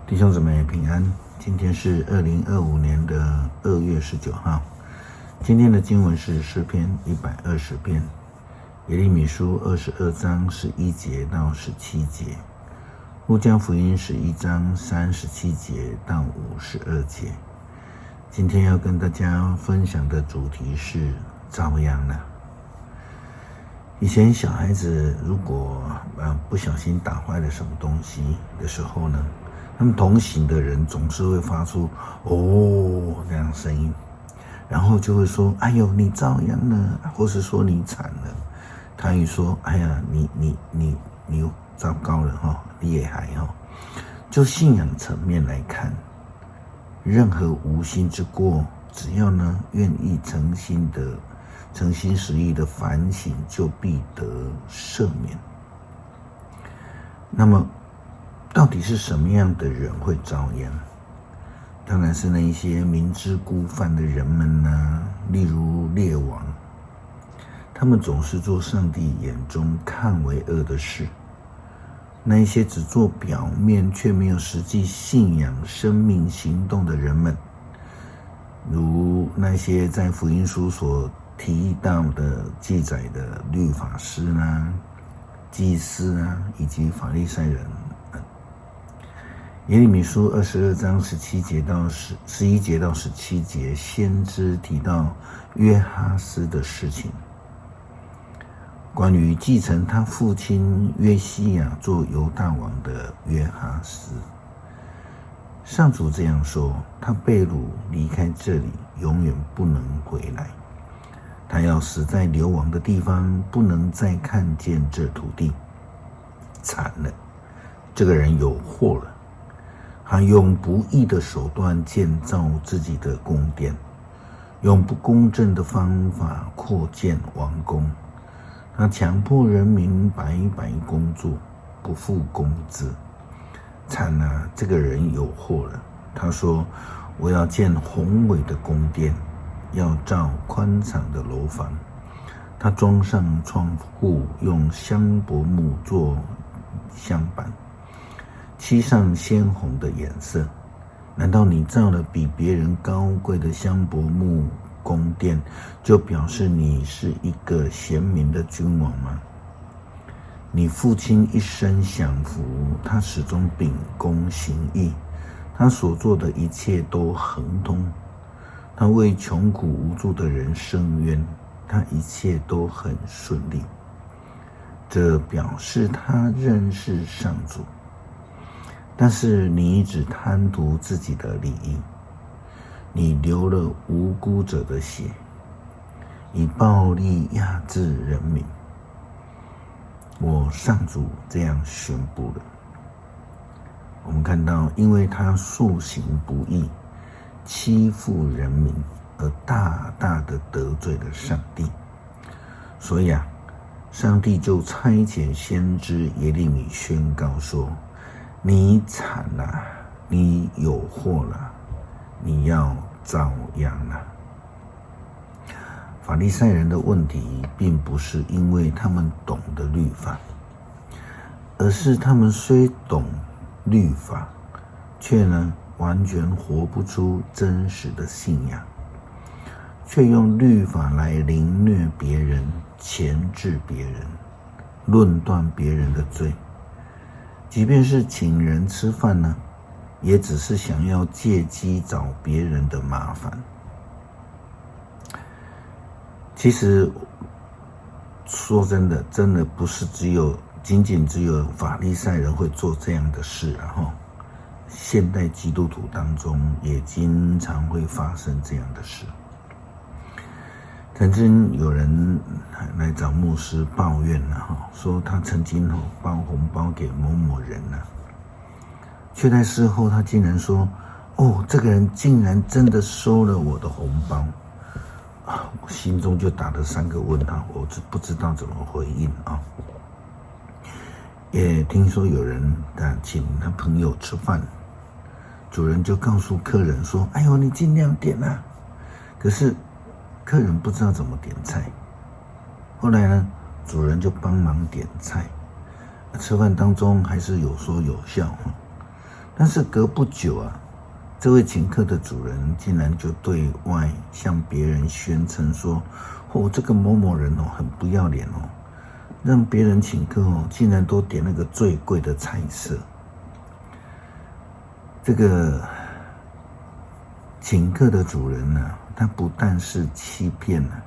弟兄姊妹平安，今天是2025年的2月19号。今天的经文是诗篇120篇，耶利米书22章11节到17节，路加福音11章37节到52节。今天要跟大家分享的主题是遭殃了。以前小孩子如果不小心打坏了什么东西的时候呢，他们同行的人总是会发出哦那样声音，然后就会说：“哎呦，你遭殃了，或是说你惨了。”他一说：“哎呀，你糟糕了哈，你也还哈。”就信仰层面来看，任何无心之过，只要呢愿意诚心实意的反省，就必得赦免。那么到底是什么样的人会遭殃？当然是那一些明知故犯的人们呢，例如列王，他们总是做上帝眼中看为恶的事。那一些只做表面却没有实际信仰生命行动的人们，如那些在福音书所提到的记载的律法师啦、祭司啊，以及法利赛人。耶利米书22章11节到17节，先知提到约哈斯的事情，关于继承他父亲约西亚做犹大王的约哈斯。上主这样说：他被掳离开这里，永远不能回来。他要死在流亡的地方，不能再看见这土地。惨了，这个人有祸了。他用不义的手段建造自己的宫殿，用不公正的方法扩建王宫。他强迫人民白白工作，不付工资。惨了，这个人有祸了。他说：我要建宏伟的宫殿，要造宽敞的楼房。他装上窗户，用香柏木做香板，漆上鲜红的颜色。难道你造了比别人高贵的香柏木宫殿，就表示你是一个贤明的君王吗？你父亲一生享福，他始终秉公行义，他所做的一切都亨通。他为穷苦无助的人伸冤，他一切都很顺利。这表示他认识上主。但是你只贪图自己的利益，你流了无辜者的血，以暴力压制人民。我上主这样宣布了。我们看到，因为他素行不义，欺负人民，而大大的得罪了上帝，所以上帝就差遣先知耶利米宣告说：你惨了，你有祸了，你要遭殃了。法利赛人的问题并不是因为他们懂得律法，而是他们虽懂律法，却完全活不出真实的信仰，却用律法来凌虐别人，钳制别人，论断别人的罪。即便是请人吃饭呢，也只是想要借机找别人的麻烦。其实说真的不是仅仅只有法利赛人会做这样的事，现代基督徒当中也经常会发生这样的事。曾经有人来找牧师抱怨说他曾经包红包给某某人却在事后他竟然说：这个人竟然真的收了我的红包。我心中就打了3个问号，我不知道怎么回应也听说有人请他朋友吃饭，主人就告诉客人说：哎呦，你尽量点可是客人不知道怎么点菜。后来主人就帮忙点菜，吃饭当中还是有说有笑。但是隔不久啊，这位请客的主人竟然就对外向别人宣称说：这个某某人很不要脸让别人请客竟然都点那个最贵的菜色。这个请客的主人呢，他不但是欺骗了，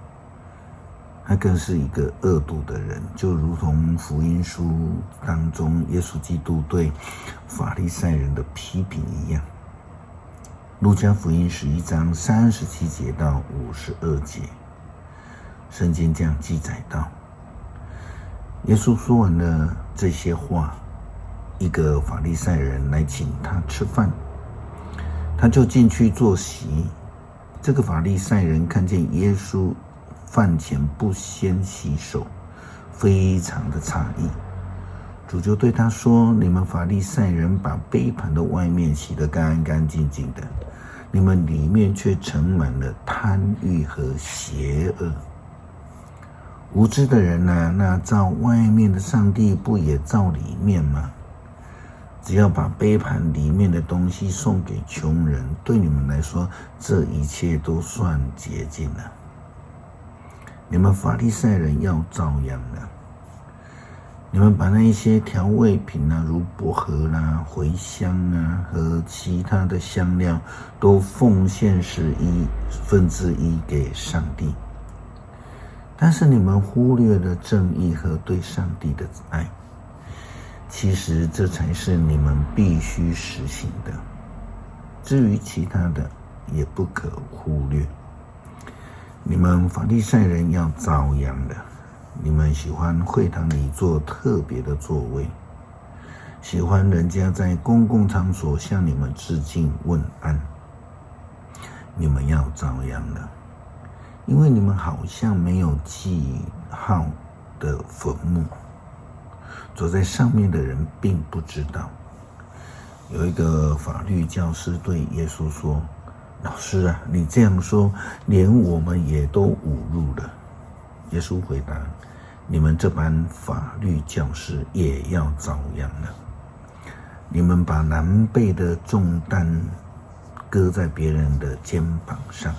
他更是一个恶毒的人，就如同福音书当中耶稣基督对法利赛人的批评一样。路加福音11章37节到52节，圣经这样记载道：耶稣说完了这些话，一个法利赛人来请他吃饭，他就进去坐席。这个法利赛人看见耶稣饭前不先洗手，非常的诧异。主就对他说：你们法利赛人把杯盘的外面洗得干干净净的，你们里面却盛满了贪欲和邪恶。无知的人啊，那造外面的上帝不也造里面吗？只要把杯盘里面的东西送给穷人，对你们来说，这一切都算洁净了。你们法利赛人要照样了，你们把那一些调味品啊，如薄荷啦、茴香啊和其他的香料，都奉献1/11给上帝。但是你们忽略了正义和对上帝的爱。其实这才是你们必须实行的，至于其他的也不可忽略。你们法利赛人要照样的，你们喜欢会堂里坐特别的座位，喜欢人家在公共场所向你们致敬问安，你们要照样的，因为你们好像没有记号的坟墓，走在上面的人并不知道。有一个法律教师对耶稣说：老师啊，你这样说，连我们也都侮辱了。耶稣回答：你们这班法律教师也要照样了。你们把南背的重担搁在别人的肩膀上，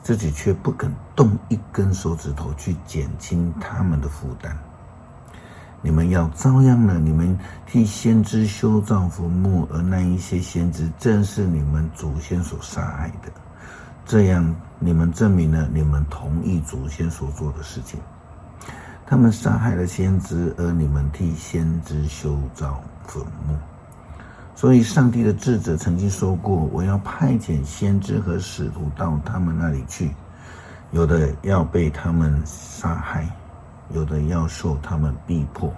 自己却不肯动一根手指头去减轻他们的负担。你们要照样了，你们替先知修造坟墓，而那一些先知正是你们祖先所杀害的。这样，你们证明了你们同意祖先所做的事情。他们杀害了先知，而你们替先知修造坟墓。所以上帝的智者曾经说过：我要派遣先知和使徒到他们那里去，有的要被他们杀害，有的要受他们逼迫。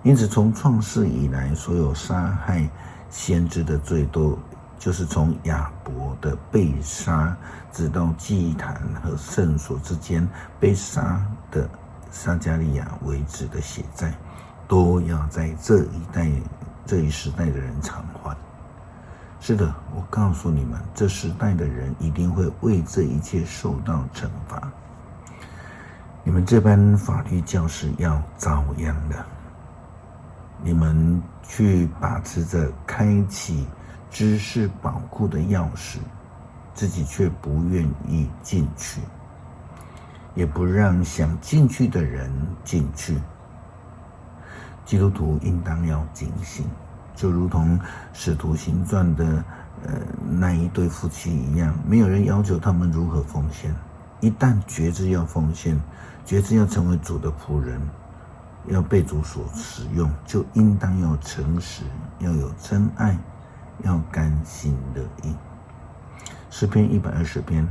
因此从创世以来，所有杀害先知的罪都就是从亚伯的被杀，直到祭坛和圣所之间被杀的撒迦利亚为止的血债，都要在这一时代的人偿还。是的，我告诉你们，这时代的人一定会为这一切受到惩罚。你们这班法律教师要照样的，你们去把持着开启知识宝库的钥匙，自己却不愿意进去，也不让想进去的人进去。基督徒应当要警醒，就如同使徒行传的那一对夫妻一样，没有人要求他们如何奉献。一旦决志要奉献，决志要成为主的仆人，要被主所使用，就应当要诚实，要有真爱，要甘心乐意。诗篇120篇，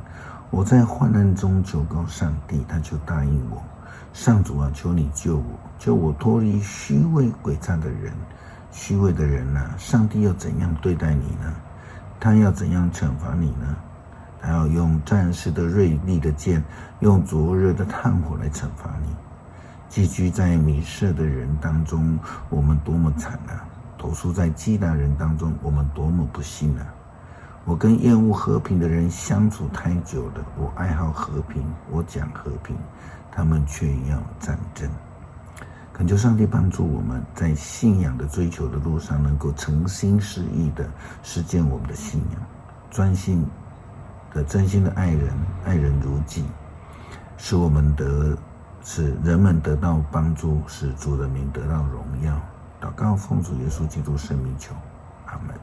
我在患难中求告上帝，他就答应我。上主啊，求你救我，救我脱离虚伪诡诈的人。虚伪的人啊，上帝要怎样对待你呢？他要怎样惩罚你呢？他要用战士的锐利的剑，用灼热的炭火来惩罚你。寄居在米舍的人当中，我们多么惨啊！投宿在基达人当中，我们多么不幸啊！我跟厌恶和平的人相处太久了，我爱好和平，我讲和平，他们却要战争。恳求上帝帮助我们在信仰的追求的路上，能够诚心实意的实践我们的信仰，真心的爱人，爱人如己，使人们得到帮助，使主的名得到荣耀。祷告奉主耶稣基督圣名求，阿们。